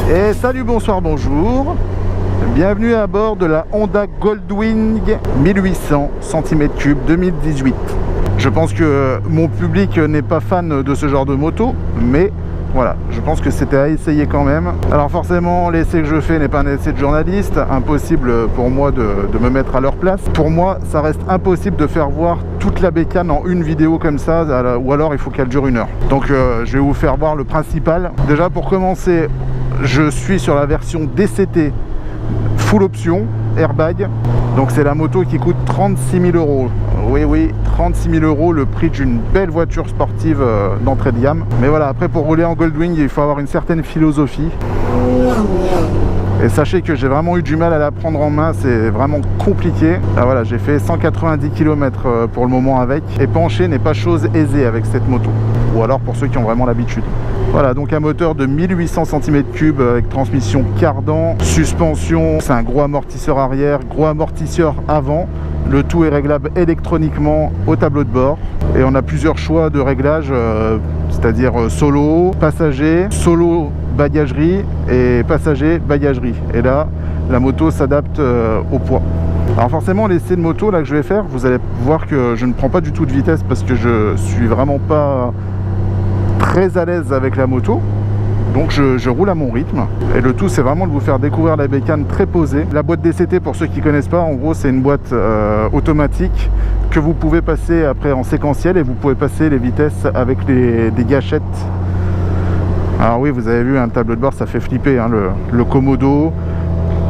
Et salut, bonsoir, bonjour. Bienvenue à bord de la Honda Goldwing 1800 cm3 2018. Je pense que mon public n'est pas fan de ce genre de moto, mais voilà, je pense que c'était à essayer quand même. Alors forcément, l'essai que je fais n'est pas un essai de journaliste, impossible pour moi de me mettre à leur place. Pour moi, ça reste impossible de faire voir toute la bécane en une vidéo comme ça, ou alors il faut qu'elle dure 1 heure. Donc je vais vous faire voir le principal. Déjà pour commencer, je suis sur la version DCT full option, airbag. Donc c'est la moto qui coûte 36 000 €. Oui, 36 000 €, le prix d'une belle voiture sportive d'entrée de gamme. Mais voilà, après pour rouler en Goldwing, il faut avoir une certaine philosophie. Et sachez que j'ai vraiment eu du mal à la prendre en main, c'est vraiment compliqué. Ah, voilà, j'ai fait 190 km pour le moment avec. Et pencher n'est pas chose aisée avec cette moto. Ou alors pour ceux qui ont vraiment l'habitude. Voilà, donc un moteur de 1800 cm3 avec transmission cardan, suspension, c'est un gros amortisseur arrière, gros amortisseur avant. Le tout est réglable électroniquement au tableau de bord. Et on a plusieurs choix de réglage, c'est-à-dire solo, passager, solo bagagerie et passager bagagerie. Et là, la moto s'adapte au poids. Alors forcément, l'essai de moto là que je vais faire, vous allez voir que je ne prends pas du tout de vitesse parce que je suis vraiment pas très à l'aise avec la moto. Donc je roule à mon rythme et le tout c'est vraiment de vous faire découvrir la bécane très posée. La boîte DCT, pour ceux qui connaissent pas, en gros c'est une boîte automatique que vous pouvez passer après en séquentiel et vous pouvez passer les vitesses avec des gâchettes. Alors oui, vous avez vu, un tableau de bord ça fait flipper, hein, le commodo,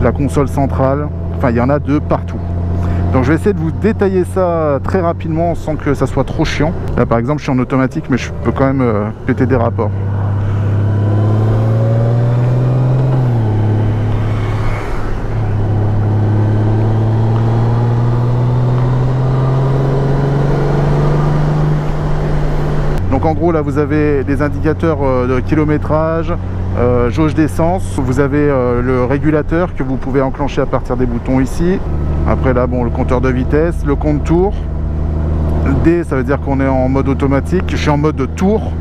la console centrale, enfin il y en a de partout. Donc je vais essayer de vous détailler ça très rapidement sans que ça soit trop chiant. Là par exemple je suis en automatique mais je peux quand même péter des rapports. Donc en gros là vous avez des indicateurs de kilométrage, jauge d'essence, vous avez le régulateur que vous pouvez enclencher à partir des boutons ici. Après là, bon, le compteur de vitesse, le compte tour. D, ça veut dire qu'on est en mode automatique. Je suis en mode tour.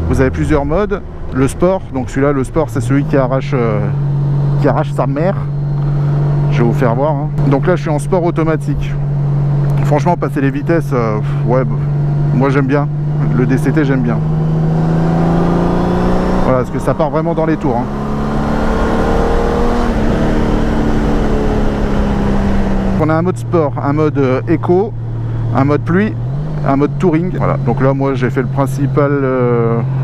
Vous avez plusieurs modes. Le sport, donc celui-là, le sport, c'est celui qui arrache sa mère. Je vais vous faire voir. Hein. Donc là, je suis en sport automatique. Franchement, passer les vitesses, ouais, moi j'aime bien. Le DCT, j'aime bien. Voilà, parce que ça part vraiment dans les tours. Hein. On a un mode sport, un mode éco, un mode pluie, un mode touring. Voilà, donc là moi j'ai fait le principal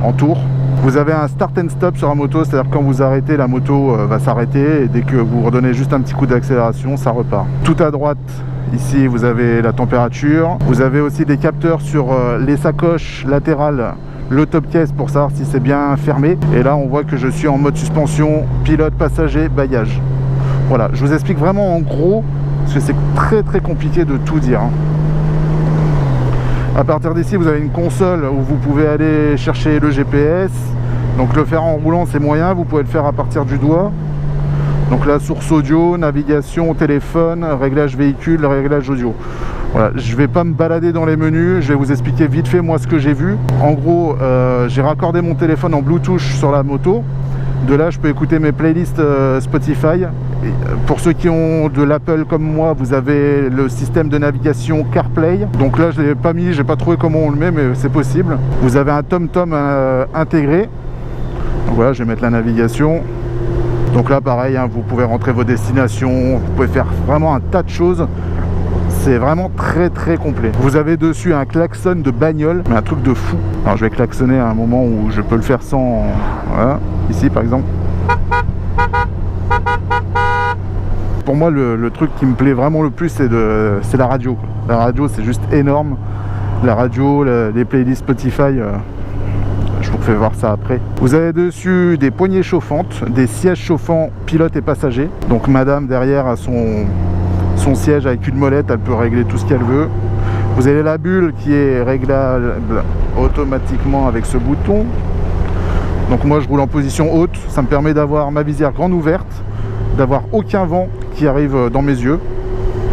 en tour. Vous avez un start and stop sur la moto, c'est-à-dire quand vous arrêtez, la moto va s'arrêter et dès que vous redonnez juste un petit coup d'accélération, ça repart. Tout à droite, ici vous avez la température. Vous avez aussi des capteurs sur les sacoches latérales, le top case pour savoir si c'est bien fermé. Et là on voit que je suis en mode suspension, pilote, passager, bailliage. Voilà, je vous explique vraiment en gros, parce que c'est très compliqué de tout dire. Hein. À partir d'ici, vous avez une console où vous pouvez aller chercher le GPS. Donc le faire en roulant, c'est moyen. Vous pouvez le faire à partir du doigt. Donc la source audio, navigation, téléphone, réglage véhicule, réglage audio. Voilà, je vais pas me balader dans les menus. Je vais vous expliquer vite fait moi ce que j'ai vu. En gros, j'ai raccordé mon téléphone en Bluetooth sur la moto. De là, je peux écouter mes playlists Spotify. Et pour ceux qui ont de l'Apple comme moi, vous avez le système de navigation CarPlay. Donc là, je ne l'ai pas mis, j'ai pas trouvé comment on le met, mais c'est possible. Vous avez un TomTom intégré. Donc voilà, je vais mettre la navigation. Donc là, pareil, hein, vous pouvez rentrer vos destinations, vous pouvez faire vraiment un tas de choses. C'est vraiment très complet. Vous avez dessus un klaxon de bagnole, mais un truc de fou. Alors je vais klaxonner à un moment où je peux le faire sans... Voilà, ici par exemple. Pour moi, le truc qui me plaît vraiment le plus, c'est la radio. La radio, c'est juste énorme. La radio, les playlists Spotify, je vous fais voir ça après. Vous avez dessus des poignées chauffantes, des sièges chauffants pilote et passager. Donc madame derrière a son siège avec une molette, elle peut régler tout ce qu'elle veut. Vous avez la bulle qui est réglable automatiquement avec ce bouton. Donc moi je roule en position haute, ça me permet d'avoir ma visière grande ouverte, d'avoir aucun vent qui arrive dans mes yeux.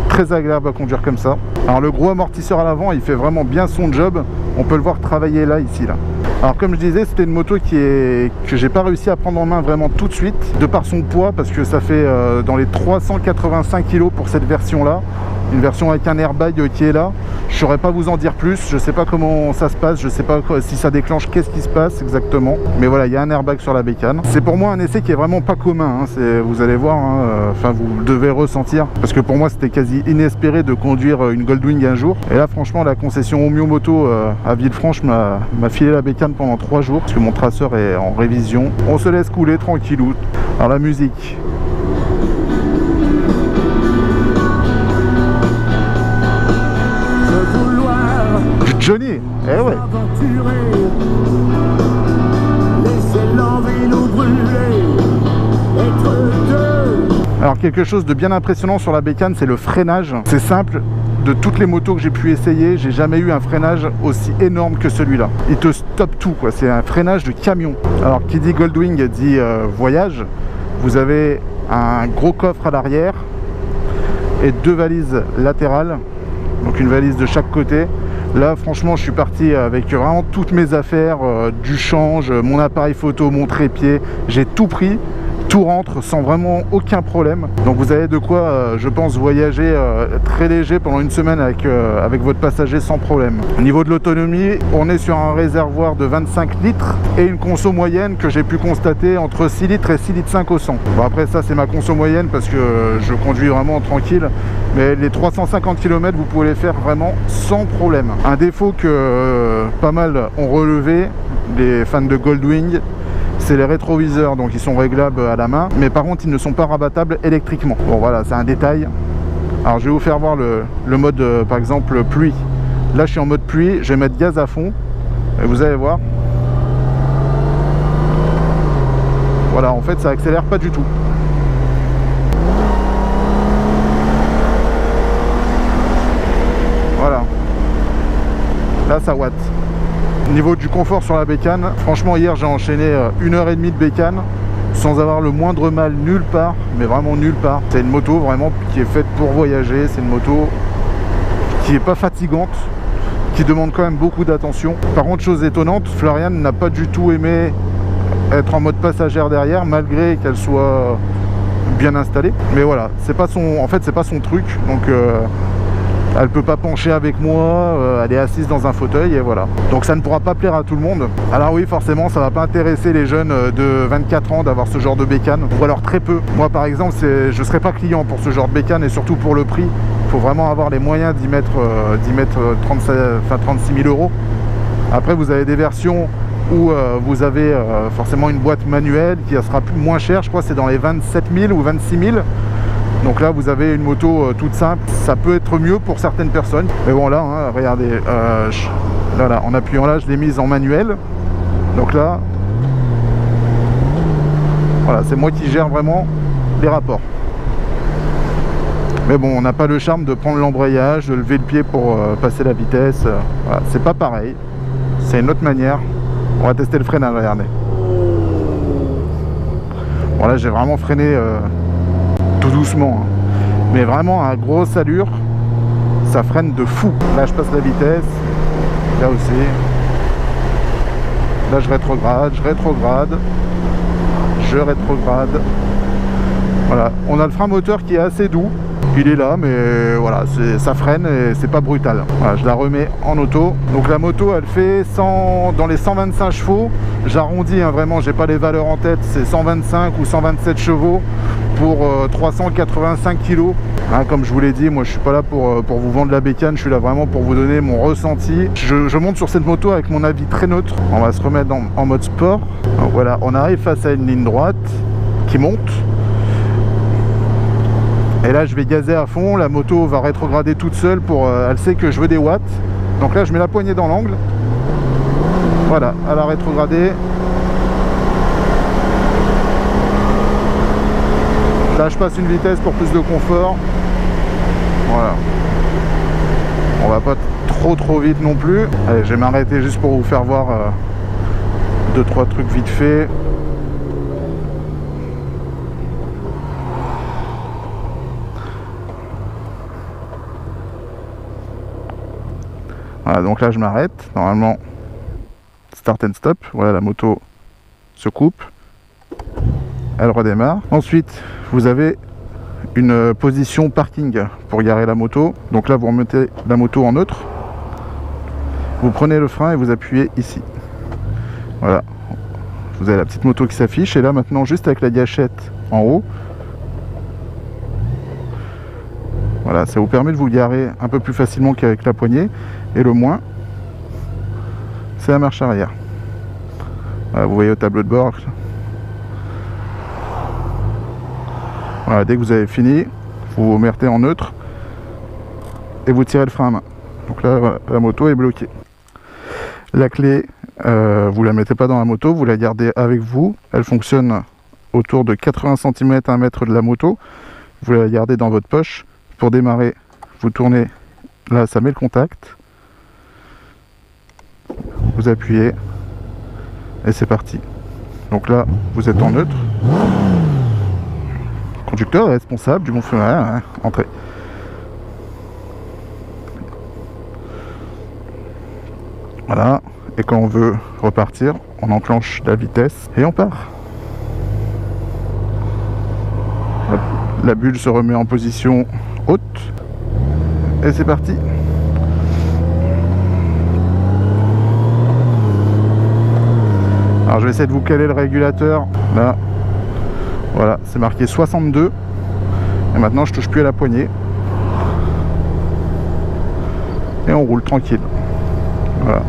Très agréable à conduire comme ça. Alors le gros amortisseur à l'avant, il fait vraiment bien son job. On peut le voir travailler là, ici, là. Alors comme je disais, c'était une moto que j'ai pas réussi à prendre en main vraiment tout de suite, de par son poids, parce que ça fait dans les 385 kg pour cette version là. Une version avec un airbag qui est là. Je saurais pas vous en dire plus, je sais pas comment ça se passe, je sais pas si ça déclenche, qu'est-ce qui se passe exactement. Mais voilà, il y a un airbag sur la bécane. C'est pour moi un essai qui est vraiment pas commun, hein. Vous allez voir, hein, enfin vous devez ressentir. Parce que pour moi c'était quasi inespéré de conduire une Goldwing un jour. Et là franchement la concession Omio Moto à Villefranche m'a filé la bécane pendant 3 jours. Parce que mon traceur est en révision. On se laisse couler tranquillou. Alors la musique. Johnny, eh ouais. Alors quelque chose de bien impressionnant sur la bécane, c'est le freinage. C'est simple, de toutes les motos que j'ai pu essayer, j'ai jamais eu un freinage aussi énorme que celui-là. Il te stoppe tout, quoi. C'est un freinage de camion. Alors qui dit Goldwing dit voyage. Vous avez un gros coffre à l'arrière et 2 valises latérales. Donc une valise de chaque côté. Là franchement je suis parti avec vraiment toutes mes affaires, du change, mon appareil photo, mon trépied, j'ai tout pris, tout rentre sans vraiment aucun problème. Donc vous avez de quoi je pense voyager très léger pendant une semaine avec votre passager sans problème. Au niveau de l'autonomie, on est sur un réservoir de 25 litres et une conso moyenne que j'ai pu constater entre 6 litres et 6 litres 5 au 100. Bon après ça c'est ma conso moyenne parce que je conduis vraiment tranquille. Mais les 350 km, vous pouvez les faire vraiment sans problème. Un défaut que pas mal ont relevé, les fans de Goldwing, c'est les rétroviseurs. Donc ils sont réglables à la main. Mais par contre, ils ne sont pas rabattables électriquement. Bon voilà, c'est un détail. Alors je vais vous faire voir le mode, par exemple, pluie. Là, je suis en mode pluie. Je vais mettre gaz à fond. Et vous allez voir. Voilà, en fait, ça accélère pas du tout. Voilà, là ça watt. Niveau du confort sur la bécane, franchement hier j'ai enchaîné 1h30 de bécane. sans avoir le moindre mal nulle part, mais vraiment nulle part. C'est une moto vraiment qui est faite pour voyager, c'est une moto qui est pas fatigante, qui demande quand même beaucoup d'attention. Par contre, chose étonnante, Florian n'a pas du tout aimé être en mode passagère derrière, malgré qu'elle soit bien installée. Mais voilà, c'est pas son, en fait c'est pas son truc, donc elle peut pas pencher avec moi, elle est assise dans un fauteuil et voilà. Donc ça ne pourra pas plaire à tout le monde. Alors oui, forcément ça va pas intéresser les jeunes de 24 ans d'avoir ce genre de bécane, ou alors très peu. Moi par exemple, je serais pas client pour ce genre de bécane, et surtout pour le prix. Il faut vraiment avoir les moyens d'y mettre 36 000 euros. Après vous avez des versions où vous avez forcément une boîte manuelle qui sera moins chère, je crois c'est dans les 27 000 ou 26 000. Donc là vous avez une moto toute simple, ça peut être mieux pour certaines personnes. Mais bon là, hein, regardez, là, en appuyant là, je l'ai mise en manuel. Donc là, voilà, c'est moi qui gère vraiment les rapports. Mais bon, on n'a pas le charme de prendre l'embrayage, de lever le pied pour passer la vitesse. Voilà, c'est pas pareil, c'est une autre manière. On va tester le freinage, regardez. Bon là j'ai vraiment freiné tout doucement, hein. Mais vraiment à grosse allure, ça freine de fou. Là je passe la vitesse, là aussi. Là je rétrograde, je rétrograde. Voilà, on a le frein moteur qui est assez doux. Il est là, mais voilà, ça freine et c'est pas brutal. Voilà, je la remets en auto. Donc la moto, elle fait dans les 125 chevaux. J'arrondis, hein, vraiment, j'ai pas les valeurs en tête. C'est 125 ou 127 chevaux pour 385 kg. Hein, comme je vous l'ai dit, moi je suis pas là pour vous vendre la bécane. Je suis là vraiment pour vous donner mon ressenti. Je monte sur cette moto avec mon avis très neutre. On va se remettre en mode sport. Donc voilà, on arrive face à une ligne droite qui monte. Et là je vais gazer à fond, la moto va rétrograder toute seule elle sait que je veux des watts. Donc là je mets la poignée dans l'angle. Voilà, elle a rétrogradé. Là je passe une vitesse pour plus de confort. Voilà. On va pas trop vite non plus. Allez, je vais m'arrêter juste pour vous faire voir 2-3 trucs vite fait. Voilà, donc là je m'arrête, normalement start and stop, voilà, la moto se coupe, elle redémarre. Ensuite vous avez une position parking pour garer la moto. Donc là vous remettez la moto en neutre, vous prenez le frein et vous appuyez ici. Voilà, vous avez la petite moto qui s'affiche, et là maintenant juste avec la gâchette en haut, voilà, ça vous permet de vous garer un peu plus facilement qu'avec la poignée. Et le moins, c'est la marche arrière. Voilà, vous voyez au tableau de bord. Voilà, dès que vous avez fini, vous vous mettez en neutre et vous tirez le frein à main. Donc là, voilà, la moto est bloquée. La clé, vous la mettez pas dans la moto, vous la gardez avec vous. Elle fonctionne autour de 80 cm à 1 mètre de la moto. Vous la gardez dans votre poche. Pour démarrer, vous tournez, là ça met le contact. Vous appuyez et c'est parti. Donc là vous êtes en neutre. Le conducteur est responsable du bon freinage, hein, entrez. Voilà, et quand on veut repartir, on enclenche la vitesse et on part. La bulle se remet en position haute et c'est parti. Alors je vais essayer de vous caler le régulateur. Là, voilà, c'est marqué 62. Et maintenant je touche plus à la poignée. Et on roule tranquille. Voilà.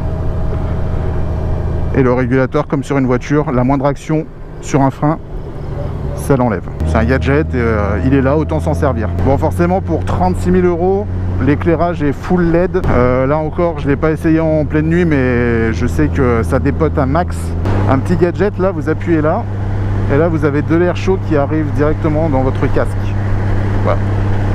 Et le régulateur, comme sur une voiture, la moindre action sur un frein, ça l'enlève. C'est un gadget et il est là, autant s'en servir. Bon, forcément pour 36 000 euros, l'éclairage est full LED. Là encore, je ne l'ai pas essayé en pleine nuit, mais je sais que ça dépote un max. Un petit gadget, là, vous appuyez là, et là vous avez de l'air chaud qui arrive directement dans votre casque. Voilà,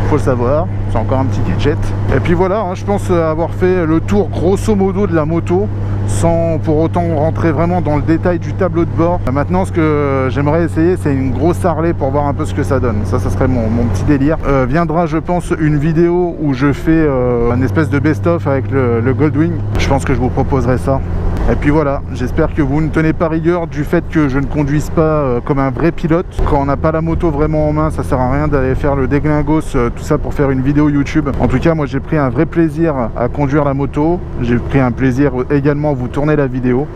faut le savoir, c'est encore un petit gadget. Et puis voilà, hein, je pense avoir fait le tour grosso modo de la moto. sans pour autant rentrer vraiment dans le détail du tableau de bord. Maintenant, ce que j'aimerais essayer, c'est une grosse Harley pour voir un peu ce que ça donne. Ça serait mon petit délire. Viendra, je pense, une vidéo où je fais un espèce de best-of avec le Goldwing. Je pense que je vous proposerai ça. Et puis voilà, j'espère que vous ne tenez pas rigueur du fait que je ne conduise pas comme un vrai pilote. Quand on n'a pas la moto vraiment en main, ça sert à rien d'aller faire le déglingos, tout ça pour faire une vidéo YouTube. En tout cas, moi j'ai pris un vrai plaisir à conduire la moto. J'ai pris un plaisir également à vous tourner la vidéo.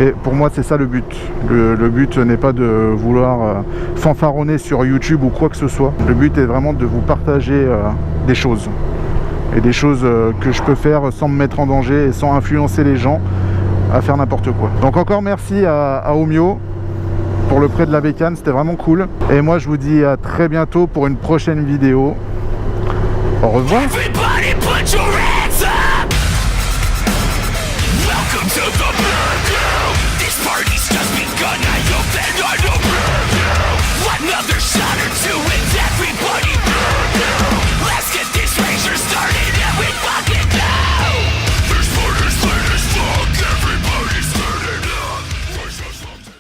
Et pour moi, c'est ça le but. Le but n'est pas de vouloir fanfaronner sur YouTube ou quoi que ce soit. Le but est vraiment de vous partager des choses. Et des choses que je peux faire sans me mettre en danger et sans influencer les gens à faire n'importe quoi. Donc encore merci à Omio pour le prêt de la bécane, c'était vraiment cool. Et moi je vous dis à très bientôt pour une prochaine vidéo. Au revoir. Another shot or two and everybody